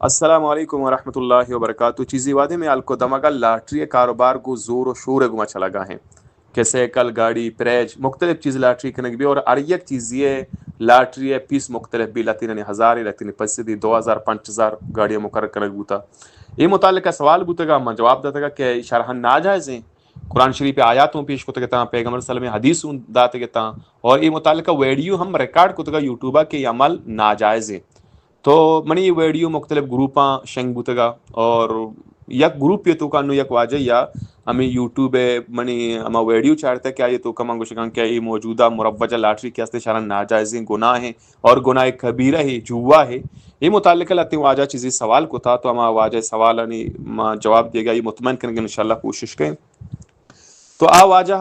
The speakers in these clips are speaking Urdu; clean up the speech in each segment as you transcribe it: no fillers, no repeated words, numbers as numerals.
السلام علیکم ورحمۃ اللہ وبرکاتہ. چیزی وادی میں الکو دماغ لاٹری کاروبار کو زور و شور گما چلا گا ہے کہ سیکل گاڑی پریج مختلف چیز لاٹری کنگ بھی اور یک چیز یہ لاٹری پیس مختلف بھی لاتین ہزار لاتین پسدی 2000 5000 گاڑیاں مقرر کنگ بوتا. یہ متعلقہ سوال بوتے گا میں جواب دیتا گا کہ شرح ناجائز ہیں. قرآن شریف آیاتوں پیش کو تگتا پیغمبر صلی اللہ علیہ وسلم حدیثوں داتے گتا اور یہ متعلقہ ویڈیو ہم ریکارڈ کو تگا یوٹیوبہ کے عمل ناجائز ہیں. تو منی یہ ویڈیو مختلف گروپاں شنگ بوتگا اور یک گروپ یہ تو کا نو یک واجہ یا ہمیں یوٹیوب منی اما ویڈیو چاہتا ہے کیا یہ تو کما گوشکان کیا یہ موجودہ مروجہ لاٹری کے استے شرح ناجائز ہیں گناہ ہیں اور گناہ کبیرہ ہے جوا ہے. یہ متعلقہ لتی واجہ چیزی سوال کو تھا تو ہما واجہ سوال جواب دے گا یہ مطمئن کریں گے انشاءاللہ کوشش کریں. تو واجہ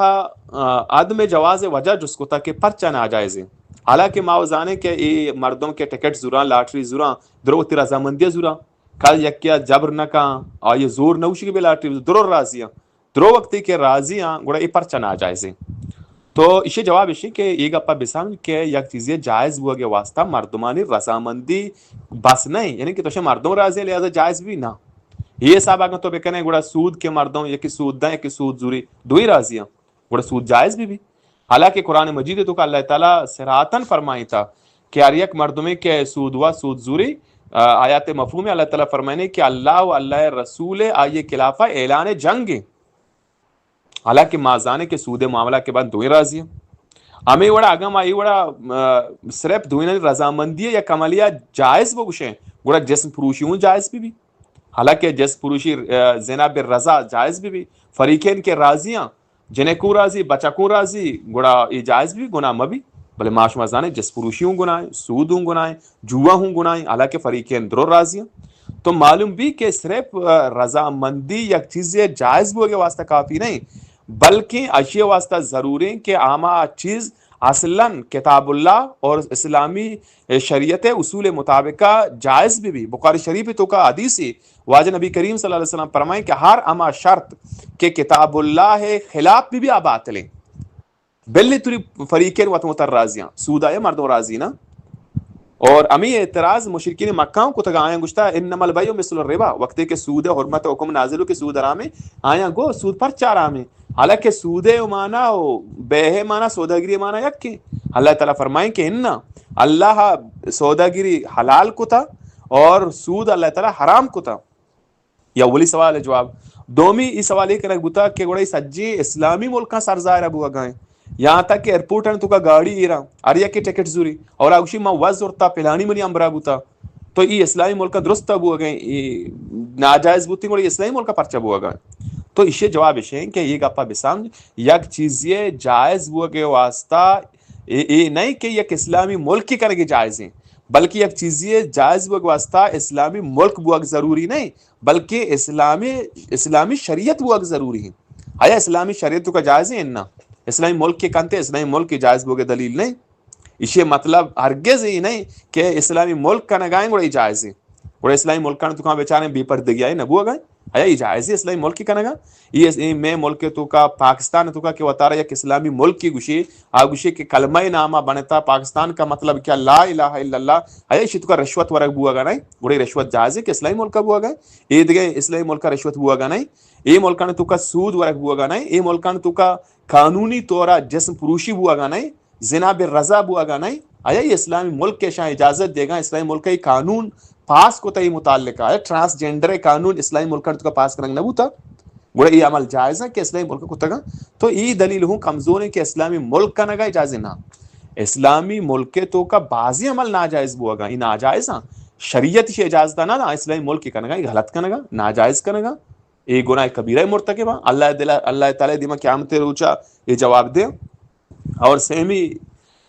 عدم جواز وجہ جس کو تھا کہ پرچہ ناجائز ہے. حالانکہ ماوزانے کے یہ مردوں کے ٹکٹ زوران لاٹری زوران دروتی رضامندی زوران کل یکیا جبر نہ کہاں اور یہ زور نوشی کے بھی لاٹری درو راضیاں درو وقتی کے راضیاں گوڑا یہ پرچہ ناجائز ہے. تو اسے جواب اسی کہ ایک اپا بسام کہ یک چیزیں جائز ہوا کے واسطہ مردمانی رضامندی بس نہیں یعنی کہ تو مردوں راضی لہذا جائز بھی نہ یہ صاحب آگا تو بکنے گوڑا سود کے مردوں یکی سود دیں یکی سود زوری دوئی راضیاں گوڑا سود جائز بھی. حالانکہ قرآن مجید تو کہ اللہ تعالیٰ صراحتاً فرمائی تھا کہ ہر یک مردمے کے سود و سود زوری آیات مفہوم اللہ تعالیٰ فرمائنے کہ اللہ و اللہ رسول آئیے خلافہ اعلان جنگ. حالانکہ مازانے کے سود معاملہ کے بعد دوئی راضی ہیں ہمیں وڑا اگم آئی وڑا صرف دوئی رضامندی یا کمالیہ جائز وہ کچھ ہیں گوڑا جسم فروشی ہوں جائز بھی. حالانکہ جسم فروشی زنا بالرضا جائز بھی فریقین کے راضیاں جنہیں کو راضی بچہ کو راضی گوڑا یہ جائز بھی گناہ مبی بلے معاش مزانے جس پروشی ہوں گناہ سود ہوں گناہ جوا ہوں گناہ حالانکہ فریقین درو راضی ہیں. تو معلوم بھی کہ صرف رضامندی یک چیزیں جائز بھی ہوگے واسطہ کافی نہیں بلکہ اشیاء واسطہ ضروری کہ آما چیز اصلاً کتاب اللہ اور اسلامی شریعت اصول مطابقہ جائز بھی. بخاری شریف تو کا حدیثی واجہ نبی کریم صلی اللہ علیہ وسلم فرمائیں کہ ہر اما شرط کہ کتاب اللہ ہے خلاف بھی باطل بلی توری فریقین و متر راضیاں سود آئے مردوں راضی نا. اور امی اعتراض مشرکین مکہ کو تگا آیا گشتا انما البیع مثل الربا وقتی کہ سود حرمت حکم نازلو کہ سود حرام ہے آیا گو سود پر چار حرام ہے. حالانکہ سود مانا بے مانا سوداگری مانا یک کی اللہ تعالیٰ فرمائیں کہ ان اللہ سوداگری حلال کو تھا اور سود اللہ تعالیٰ حرام کو تھا. یا ولی سوال ہے جواب دومی اس سوال یہ کرنا گتا کہ گوڑا سجی اسلامی ملکاں سرزائر ابو گائیں یہاں تک کہ ایئرپورٹ ہے تو کا گاڑی ایرا اریا کے ٹکٹ زوری اور آگوشی ماں وز ارتا پلانی منی امبرا بوتا تو یہ اسلامی ملکہ درست ابو گئیں ناجائز بوتی گوڑا اسلامی ملکہ پرچہ ابو گائیں. تو اسے جواب اسے کہ یہ گپا بسام یک چیزیں جائز بو کے واسطہ یہ نہیں کہ یک اسلامی ملک کی کرنے کی جائز ہیں بلکہ یک چیزیں جائز بو کے واسطہ اسلامی ملک بو ضروری نہیں بلکہ اسلامی شریعت بو ضروری ہے. آیا اسلامی شریعت کا جائز ہے نا اسلامی ملک کے کانتے اسلامی ملک کی جائز بو کے دلیل نہیں. اسے مطلب ہرگز ہی نہیں کہ اسلامی ملک کا نگائیں گوڑا جائز ہے گوڑا اسلامی ملک کا تو کہاں بیچارے بے پردگی آئے نبو گئے آیا یہ جائز ہے اسلامی ملک کی کنگا یہ میں ملک تو کا پاکستان تو کا کہ وطارہ یک اسلامی ملک کی گوشی آگوشی کہ کلمہ نامہ بنتا پاکستان کا مطلب کیا لا الہ الا اللہ آیا اسی تو کا رشوت ورک بوا گا نہیں گوڑے رشوت جائز ہے کہ اسلامی ملک کا بوا گا یہ دیگے اسلامی ملک کا رشوت بوا گا نہیں یہ ملکان تو کا سود ورک بوا گا نہیں یہ ملکان تو کا قانونی طورا جسم فروشی بوا گا نہیں زنا بالرضا بوا گا نہیں آیا یہ اسلامی ملک کے شاہ اجازت دے گا اسلامی ملک کا قانون پاس کو تا یہ متعلقہ ہے ٹرانسجینڈر قانون اسلامی ملک کا پاس کرنگ نہ بوتا گوڑا یہ عمل جائز ہے کہ اسلامی ملک کو تگا تو یہ دلیل ہوں کمزور ہے کہ اسلامی ملک کا نگا اجازت نہ اسلامی ملک تو کا بعضی عمل ناجائز بوا گا یہ ناجائز ہاں شریعت سے اجازت نہ اسلامی ملک کا نگا یہ غلط کا نگا ناجائز کا نگا یہ گناہ کبیرہ مرتکب اللہ تعالی دیما قیامت روچا یہ جواب دے. اور سیمی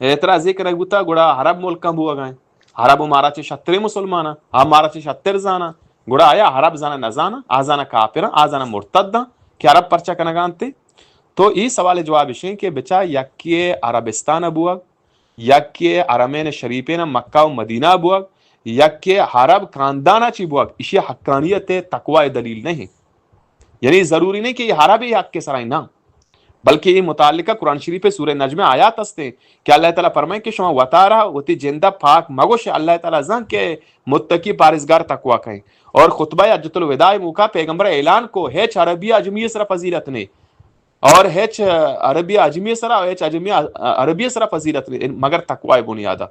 اعتراض یہ کرے گتا گوڑا عرب ملک کا بوا گئے عرب مارا چے شتر مسلمانہ ہم مارا چے شتر زانا گوڑا آیا عرب زانا نزانا آزانا کافرہ آزانا مرتدہ کہ عرب پرچہ کنگانتے. تو یہ سوال جواب اشیں کہ بچا یکی عربستان بوا یکی عرمین شریفین مکہ و مدینہ بوا یکی عرب خاندانہ چی بوا اسی حقانیت تقوی دلیل نہیں یعنی ضروری نہیں کہ یہ عرب ہی حق کے سرائیں نا بلکہ یہ متعلقہ قرآن شریف سورہ نجم آیات ہستے کہ اللہ تعالیٰ فرمائیں کہ شما وطارہ وتی جندہ پاک مگوش اللہ تعالیٰ زن کے متقی پارزگار تقوا کہیں. اور خطبہ حجۃ الوداع موقع پیغمبر اعلان کو ہیچ عربی اجمی سر فضیلت نے اور ہیچ عربی اجمی سر ہیچ اجمی عربی سر فضیلت نے مگر تقوا بنیادہ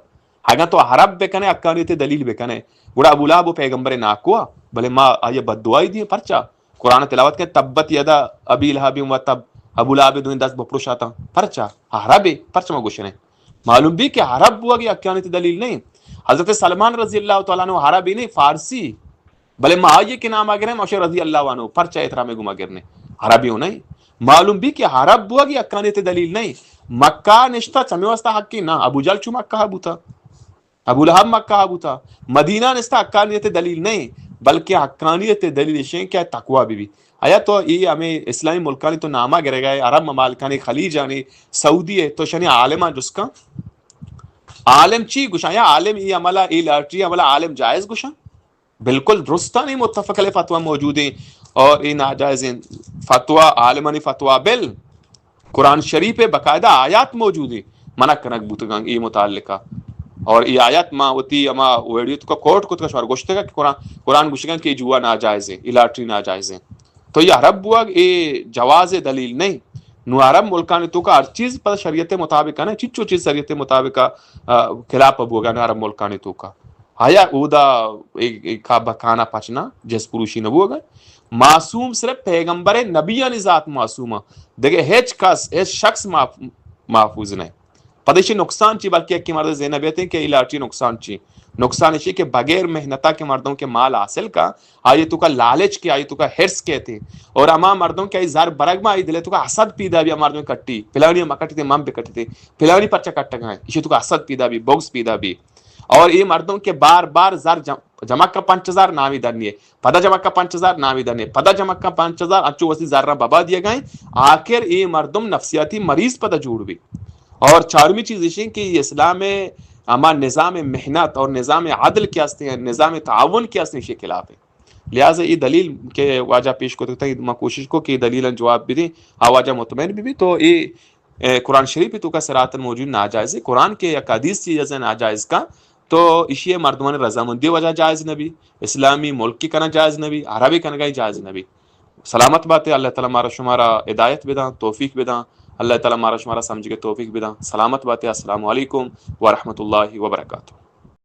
اگر تو عرب بکنے اکانیت دلیل بکنے گڑا ابو لہب پیغمبر ناکوا بھلے ماں یہ بد دعائی دی پرچا قرآن تلاوت کے تبت یدا ابی لہب و تب ابو لہب دو دس بپروش آتا پرچا عرب پرچا گوشنے معلوم بھی کہ عرب ہوا کہ اکانیت دلیل نہیں. حضرت سلمان رضی اللہ تعالیٰ عنہ عربی نہیں فارسی بھلے ماں یہ کے نام آگے موشے رضی اللہ عنہ پرچا احترام گما گرنے عربی ہو نہیں معلوم بھی کہ عرب ہوا کہ اکانیت دلیل نہیں. مکہ نشتا چمیوستا حق کی نہ ابو جل چو مکہ ابو تھا ابو لہب مکہ ابو تھا مدینہ نستا حقانیت دلیل نہیں بلکہ حقانیت دلیل شیں کیا تقوا بھی آیا تو یہ ہمیں اسلامی ملکانی تو نامہ گرے گئے عرب ممالکانی خلیجانی سعودی ہے تو شنی عالمہ جس کا عالم چی گشا یا عالم ای عملہ ای لاٹری عملہ عالم جائز گشا بالکل درستہ نہیں متفق علیہ فتوہ موجود ہیں اور یہ ناجائز ہیں فتوہ عالمانی فتوہ بل قرآن شریف باقاعدہ آیات موجود ہیں منع کنک بوتگان یہ متعلقہ اور یہ آیات ماں ہوتی اما ویڈیو تو کا کوٹ کو شوار گوشتے گا کہ قرآن گوشتگان کہ جوا ناجائز ہے یہ لاٹری ناجائز ہے تو یہ عرب ہوا یہ جواز دلیل نہیں نو عرب ملکان تو کا ہر چیز پر شریعت مطابق ہے نا چچو چیز شریعت مطابق خلاف اب ہوگا نا عرب ملکان تو کا آیا اودا ایک بکانا پچنا جس پروشی نبو گا معصوم صرف پیغمبر نبیانی ذات معصومہ دیکھے ہیچ کس ہیچ شخص محفوظ نہیں پدیشی نقصان چی بلکہ ایک کی مرد زینبیت ہیں کہ علاٹی نقصان چی نقصان اسی کہ بغیر محنتہ کے مردوں کے مال حاصل کا آئی تو کا لالچ کی آئی تو کا حرص کہتے اور اما مردوں کے آئی زار برگ میں آئی دلے تو کا حسد پیدا بھی مردوں کٹی پلانی ہم کٹی تھے مم پہ کٹی تھے پلانی پرچہ کٹ گئے اسی تو کا حسد پیدا بھی بغض پیدا بھی اور یہ مردوں کے بار بار زار جمع کا 5000 نامی دنی ہے پدا جمع کا 5000 نامی دنی ہے پدا جمع کا 5000 اچھو وسی زارہ بابا دیا گئے آخر یہ مردم نفسیاتی مریض پدا جوڑ بھی. اور چارمی چیز یہ کہ اسلام میں اما نظام محنت اور نظام عدل کے ہستے ہیں نظام تعاون کے ہستے کے خلاف ہے لہٰذا یہ دلیل کے واجہ پیش کو دیتا ہے میں کوشش کو کہ دلیل جواب بھی دیں آواجہ مطمئن بھی تو یہ قرآن شریف تو کا صراطن موجود ناجائز ہے قرآن کے احادیث چیز ہے ناجائز کا تو اسی مردمان رضامندی وجہ جائز نبی اسلامی ملک کی کنا جائز نبی عربی کنگائی جائز نبی سلامت بات ہے. اللہ تعالیٰ ہمارا شمارا ہدایت بداں توفیق بداں اللہ تعالیٰ ہمارا شمارا سمجھ کے توفیق بداں سلامت بات ہے. السلام علیکم ورحمۃ اللہ وبرکاتہ.